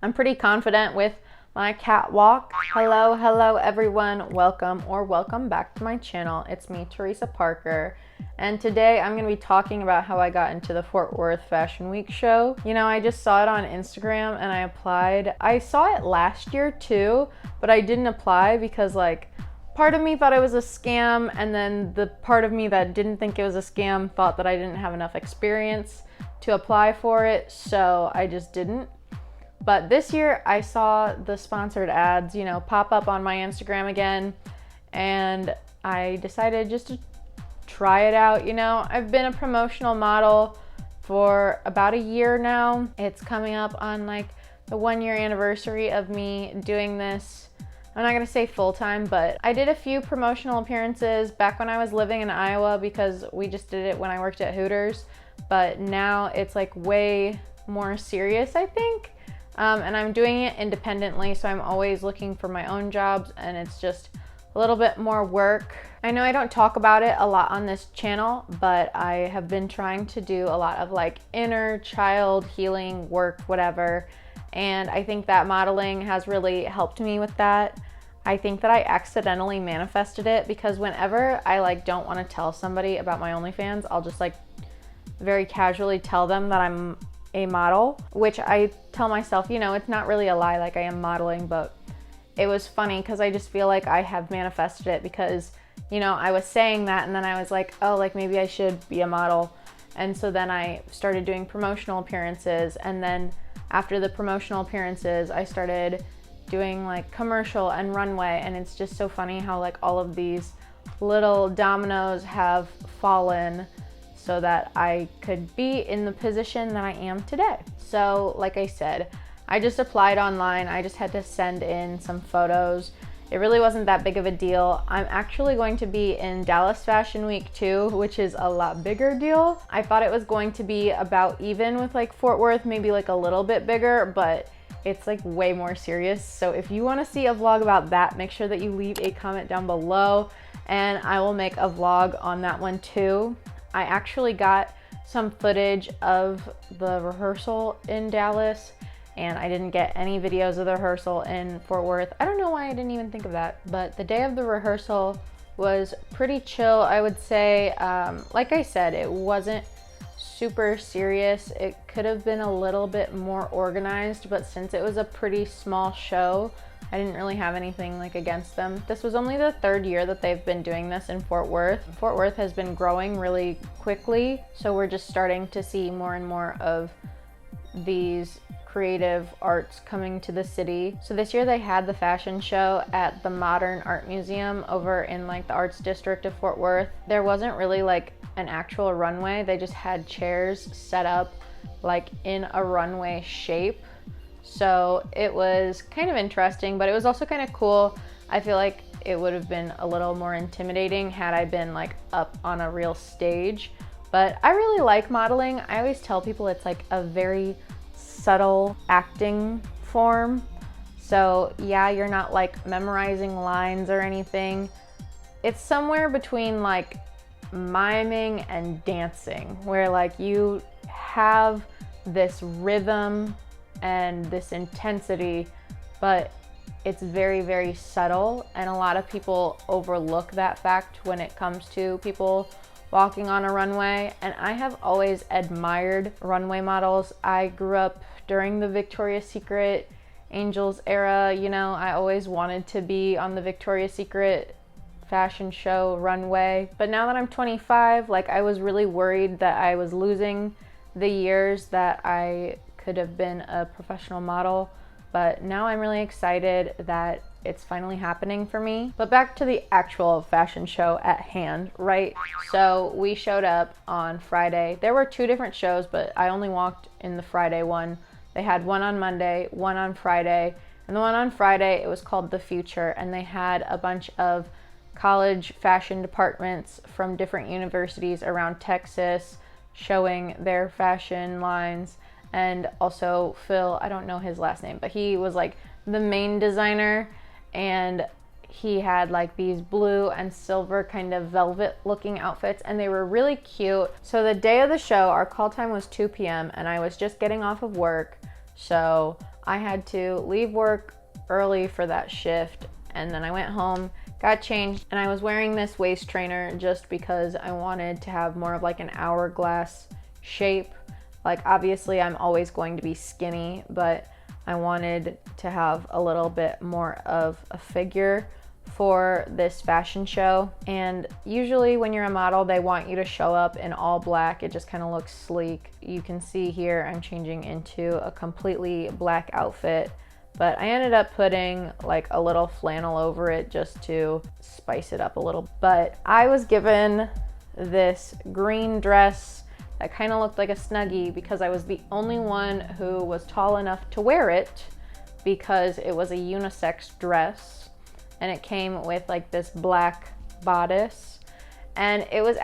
I'm pretty confident with my catwalk. Hello everyone. Welcome back to my channel. It's me, Teresa Parker. And today I'm going to be talking about how I got into the Fort Worth Fashion Week show. You know, I just saw it on Instagram and I applied. I saw it last year too, but I didn't apply because part of me thought it was a scam, and then the part of me that didn't think it was a scam thought that I didn't have enough experience to apply for it, so I just didn't. But this year I saw the sponsored ads, pop up on my Instagram again, and I decided just to try it out. I've been a promotional model for about a year now. It's coming up on the 1-year anniversary of me doing this. I'm not gonna say full-time, but I did a few promotional appearances back when I was living in Iowa because we just did it when I worked at Hooters. But now it's way more serious, I think. And I'm doing it independently, so I'm always looking for my own jobs, and it's just a little bit more work. I know I don't talk about it a lot on this channel, but I have been trying to do a lot of inner child healing work, whatever. And I think that modeling has really helped me with that. I think that I accidentally manifested it because whenever I don't want to tell somebody about my OnlyFans, I'll just very casually tell them that I'm a model, which I tell myself, it's not really a lie, I am modeling, but it was funny because I just feel like I have manifested it because, I was saying that and then I was oh, maybe I should be a model. And so then I started doing promotional appearances, and then after the promotional appearances, I started doing commercial and runway, and it's just so funny how all of these little dominoes have fallen so that I could be in the position that I am today. So like I said, I just applied online. I just had to send in some photos. It really wasn't that big of a deal. I'm actually going to be in Dallas Fashion Week too, which is a lot bigger deal. I thought it was going to be about even with Fort Worth, maybe a little bit bigger, but it's way more serious. So if you want to see a vlog about that, make sure that you leave a comment down below and I will make a vlog on that one too. I actually got some footage of the rehearsal in Dallas, and I didn't get any videos of the rehearsal in Fort Worth. I don't know why I didn't even think of that, but the day of the rehearsal was pretty chill, I would say. Like I said, it wasn't super serious. It could have been a little bit more organized, but since it was a pretty small show, I didn't really have anything against them. This was only the 3rd year that they've been doing this in Fort Worth. Fort Worth has been growing really quickly, so we're just starting to see more and more of these creative arts coming to the city. So this year they had the fashion show at the Modern Art Museum over in the Arts District of Fort Worth. There wasn't really an actual runway. They just had chairs set up in a runway shape. So it was kind of interesting, but it was also kind of cool. I feel like it would have been a little more intimidating had I been up on a real stage. But I really like modeling. I always tell people it's a very subtle acting form. So yeah, you're not memorizing lines or anything. It's somewhere between miming and dancing, where you have this rhythm and this intensity, but it's very, very subtle, and a lot of people overlook that fact when it comes to people walking on a runway. And I have always admired runway models. I grew up during the Victoria's Secret Angels era. I always wanted to be on the Victoria's Secret fashion show runway. But now that I'm 25, I was really worried that I was losing the years that I could have been a professional model, but now I'm really excited that it's finally happening for me. But back to the actual fashion show at hand, right? So we showed up on Friday. There were 2 different shows, but I only walked in the Friday one. They had one on Monday, one on Friday, and the one on Friday, it was called The Future, and they had a bunch of college fashion departments from different universities around Texas showing their fashion lines. And also Phil, I don't know his last name, but he was the main designer, and he had these blue and silver kind of velvet looking outfits, and they were really cute. So the day of the show, our call time was 2 p.m. and I was just getting off of work, so I had to leave work early for that shift, and then I went home, got changed, and I was wearing this waist trainer just because I wanted to have more of like an hourglass shape. Like obviously I'm always going to be skinny, but I wanted to have a little bit more of a figure for this fashion show. And usually when you're a model, they want you to show up in all black. It just kind of looks sleek. You can see here I'm changing into a completely black outfit, but I ended up putting like a little flannel over it just to spice it up a little. But I was given this green dress that kind of looked like a Snuggie because I was the only one who was tall enough to wear it, because it was a unisex dress and it came with like this black bodice. And it was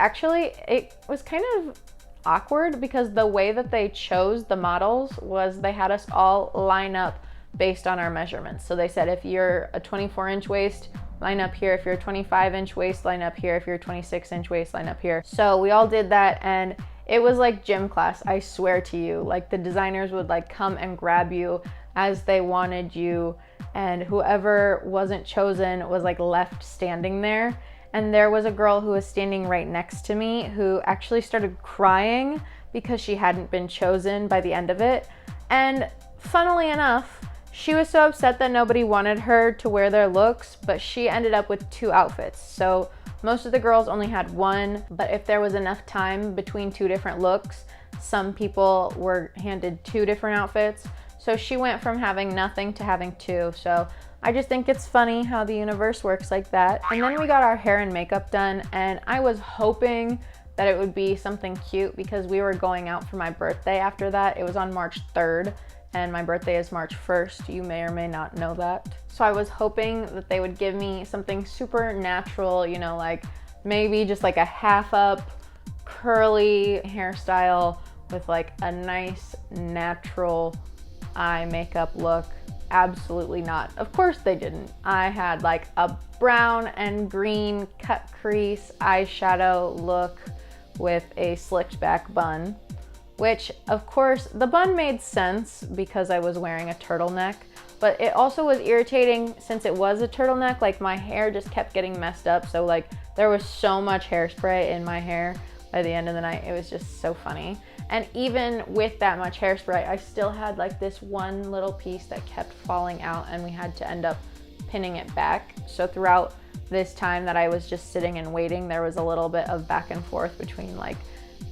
kind of awkward because the way that they chose the models was they had us all line up based on our measurements. So they said, if you're a 24-inch waist, line up here. If you're a 25-inch waist, line up here. If you're a 26-inch waist, line up here. So we all did that, and it was like gym class, I swear to you. Like the designers would like come and grab you as they wanted you, and whoever wasn't chosen was like left standing there. And there was a girl who was standing right next to me who actually started crying because she hadn't been chosen by the end of it. And funnily enough, she was so upset that nobody wanted her to wear their looks, but she ended up with 2 outfits. So most of the girls only had 1, but if there was enough time between 2 different looks, some people were handed 2 different outfits. So she went from having nothing to having 2. So I just think it's funny how the universe works like that. And then we got our hair and makeup done, and I was hoping that it would be something cute because we were going out for my birthday after that. It was on March 3rd. And my birthday is March 1st. You may or may not know that. So I was hoping that they would give me something super natural, you know, like maybe just like a half up curly hairstyle with like a nice natural eye makeup look. Absolutely not. Of course they didn't. I had like a brown and green cut crease eyeshadow look with a slicked back bun, which of course the bun made sense because I was wearing a turtleneck, but it also was irritating since it was a turtleneck. Like my hair just kept getting messed up. So like there was so much hairspray in my hair by the end of the night. It was just so funny. And even with that much hairspray, I still had like this one little piece that kept falling out, and we had to end up pinning it back. So throughout this time that I was just sitting and waiting, there was a little bit of back and forth between like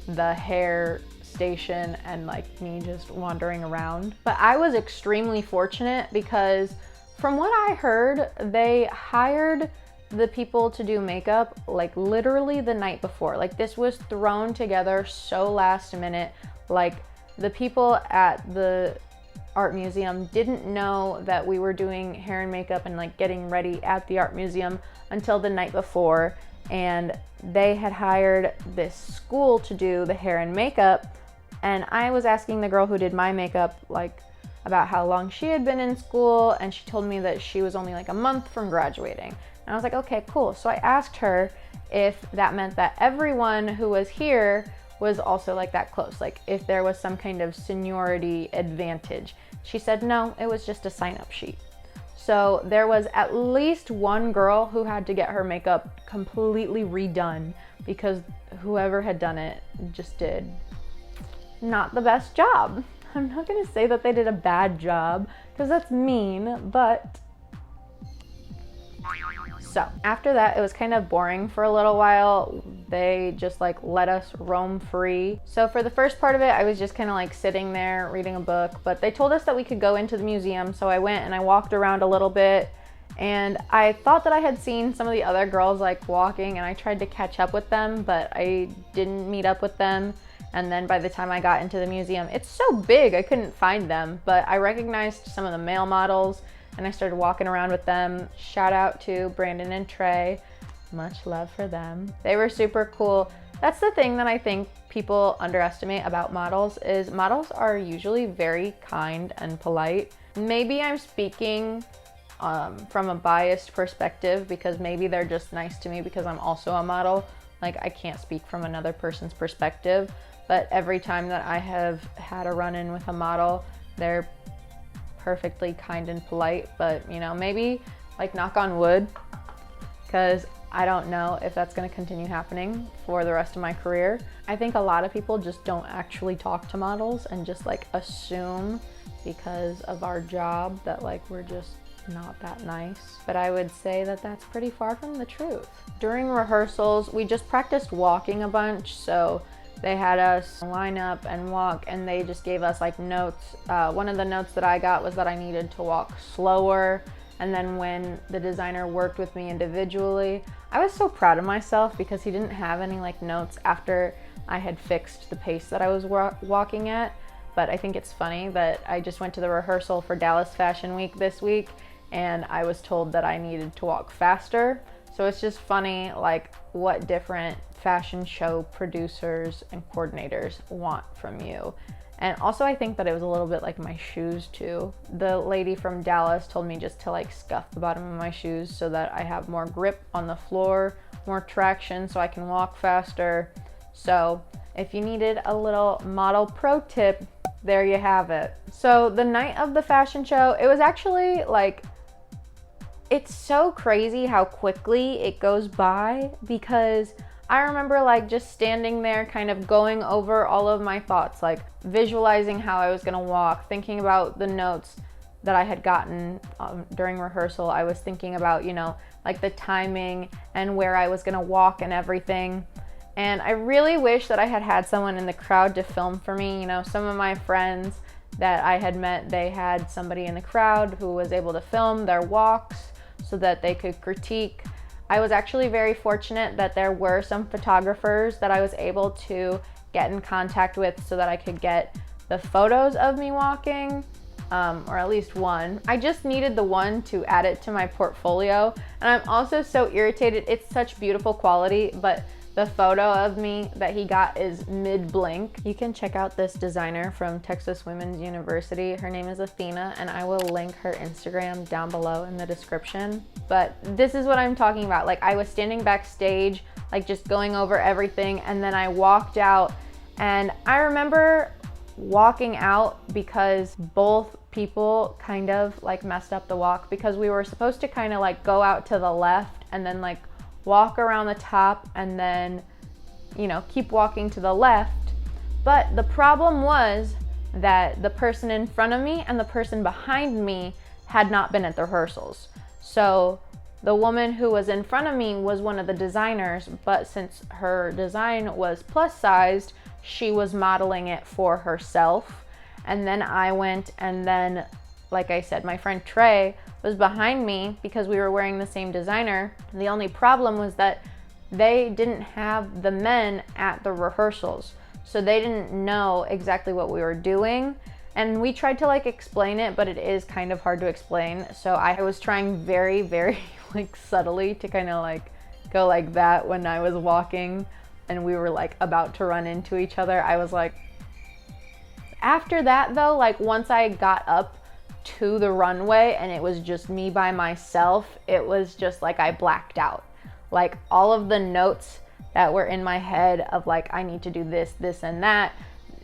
the hair station and like me just wandering around. But I was extremely fortunate because from what I heard, they hired the people to do makeup like literally the night before. Like this was thrown together so last minute. Like the people at the art museum didn't know that we were doing hair and makeup and like getting ready at the art museum until the night before, and they had hired this school to do the hair and makeup. And I was asking the girl who did my makeup like about how long she had been in school, and she told me that she was only like a month from graduating. And I was like, okay, cool. So I asked her if that meant that everyone who was here was also like that close, like if there was some kind of seniority advantage. She said no, it was just a sign-up sheet. So there was at least one girl who had to get her makeup completely redone because whoever had done it just did not the best job. I'm not gonna say that they did a bad job because that's mean, but so after that, it was kind of boring for a little while. They just like let us roam free. So for the first part of it, I was just kind of like sitting there reading a book, but they told us that we could go into the museum. So I went and I walked around a little bit, and I thought that I had seen some of the other girls like walking, and I tried to catch up with them, but I didn't meet up with them. And then by the time I got into the museum, it's so big, I couldn't find them, but I recognized some of the male models and I started walking around with them. Shout out to Brandon and Trey, much love for them. They were super cool. That's the thing that I think people underestimate about models is models are usually very kind and polite. Maybe I'm speaking from a biased perspective because maybe they're just nice to me because I'm also a model. Like I can't speak from another person's perspective, but every time that I have had a run-in with a model, they're perfectly kind and polite, but you know, maybe like knock on wood, because I don't know if that's going to continue happening for the rest of my career. I think a lot of people just don't actually talk to models and just like assume because of our job that like we're just not that nice. But I would say that that's pretty far from the truth. During rehearsals, we just practiced walking a bunch. So they had us line up and walk, and they just gave us like notes. One of the notes that I got was that I needed to walk slower. And then when the designer worked with me individually, I was so proud of myself because he didn't have any like notes after I had fixed the pace that I was walking at. But I think it's funny that I just went to the rehearsal for Dallas Fashion Week this week, and I was told that I needed to walk faster. So it's just funny like what different fashion show producers and coordinators want from you. And also I think that it was a little bit like my shoes too. The lady from Dallas told me just to like scuff the bottom of my shoes so that I have more grip on the floor, more traction so I can walk faster. So if you needed a little model pro tip, there you have it. So the night of the fashion show, it was actually like, it's so crazy how quickly it goes by, because I remember like just standing there kind of going over all of my thoughts, like visualizing how I was gonna walk, thinking about the notes that I had gotten during rehearsal. I was thinking about, you know, like the timing and where I was gonna walk and everything. And I really wish that I had had someone in the crowd to film for me. You know, some of my friends that I had met, they had somebody in the crowd who was able to film their walks so that they could critique. I was actually very fortunate that there were some photographers that I was able to get in contact with so that I could get the photos of me walking, or at least one. I just needed the one to add it to my portfolio. And I'm also so irritated. It's such beautiful quality, but the photo of me that he got is mid-blink. You can check out this designer from Texas Women's University. Her name is Athena, and I will link her Instagram down below in the description. But this is what I'm talking about. Like, I was standing backstage, like just going over everything, and then I walked out, and I remember walking out because both people kind of like messed up the walk, because we were supposed to kind of like go out to the left and then like walk around the top and then, you know, keep walking to the left. But the problem was that the person in front of me and the person behind me had not been at the rehearsals. So the woman who was in front of me was one of the designers, but since her design was plus sized, she was modeling it for herself. And then I went, and then, like I said, my friend Trey was behind me because we were wearing the same designer. The only problem was that they didn't have the men at the rehearsals, so they didn't know exactly what we were doing. And we tried to like explain it, but it is kind of hard to explain. So I was trying very, very like subtly to kind of like go like that when I was walking and we were like about to run into each other. I was like, after that though, like once I got up to the runway and it was just me by myself, it was just like I blacked out. Like all of the notes that were in my head of like, I need to do this, this, and that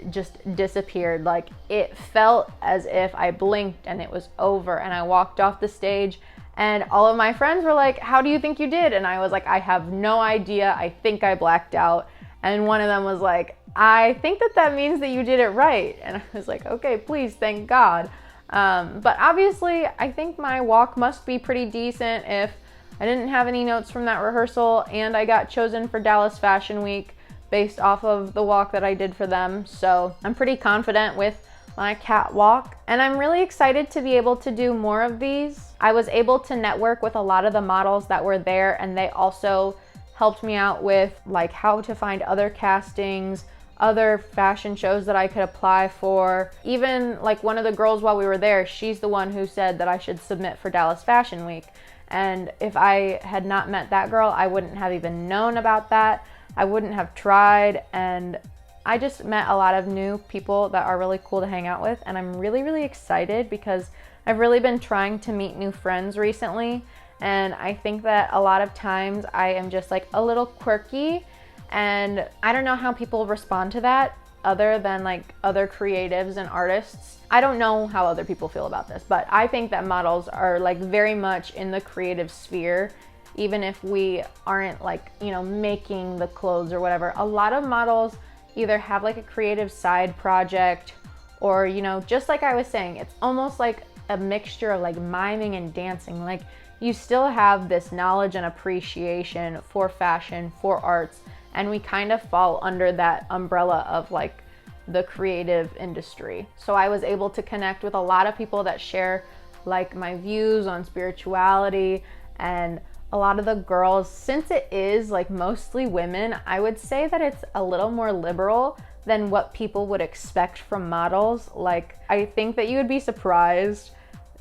just disappeared. Like it felt as if I blinked and it was over, and I walked off the stage and all of my friends were like, how do you think you did? And I was like, I have no idea. I think I blacked out. And one of them was like, I think that means that you did it right. And I was like, okay, please, thank God. But obviously I think my walk must be pretty decent if I didn't have any notes from that rehearsal and I got chosen for Dallas Fashion Week based off of the walk that I did for them. So I'm pretty confident with my catwalk, and I'm really excited to be able to do more of these. I was able to network with a lot of the models that were there, and they also helped me out with like how to find other castings, other fashion shows that I could apply for. Even like one of the girls while we were there, she's the one who said that I should submit for Dallas Fashion Week. And if I had not met that girl, I wouldn't have even known about that. I wouldn't have tried. And I just met a lot of new people that are really cool to hang out with. And I'm really, really excited because I've really been trying to meet new friends recently. And I think that a lot of times I am just like a little quirky, and I don't know how people respond to that, other than like other creatives and artists. I don't know how other people feel about this, but I think that models are like very much in the creative sphere, even if we aren't like, you know, making the clothes or whatever. A lot of models either have like a creative side project, or, you know, just like I was saying, it's almost like a mixture of like miming and dancing. Like you still have this knowledge and appreciation for fashion, for arts, and we kind of fall under that umbrella of like the creative industry. So I was able to connect with a lot of people that share like my views on spirituality, and a lot of the girls, since it is like mostly women, I would say that it's a little more liberal than what people would expect from models. Like I think that you would be surprised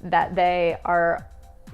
that they are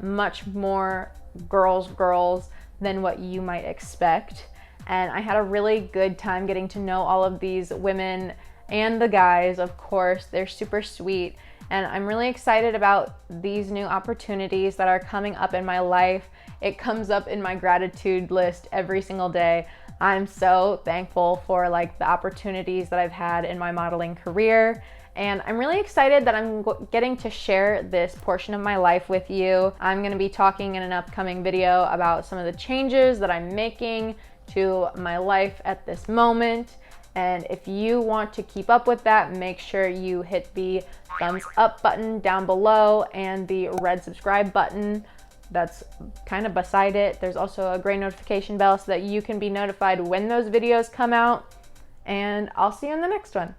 much more girls than what you might expect. And I had a really good time getting to know all of these women and the guys, of course. They're super sweet, and I'm really excited about these new opportunities that are coming up in my life. It comes up in my gratitude list every single day. I'm so thankful for like the opportunities that I've had in my modeling career, and I'm really excited that I'm getting to share this portion of my life with you. I'm gonna be talking in an upcoming video about some of the changes that I'm making to my life at this moment. And if you want to keep up with that, make sure you hit the thumbs up button down below and the red subscribe button that's kind of beside it. There's also a gray notification bell so that you can be notified when those videos come out. And I'll see you in the next one.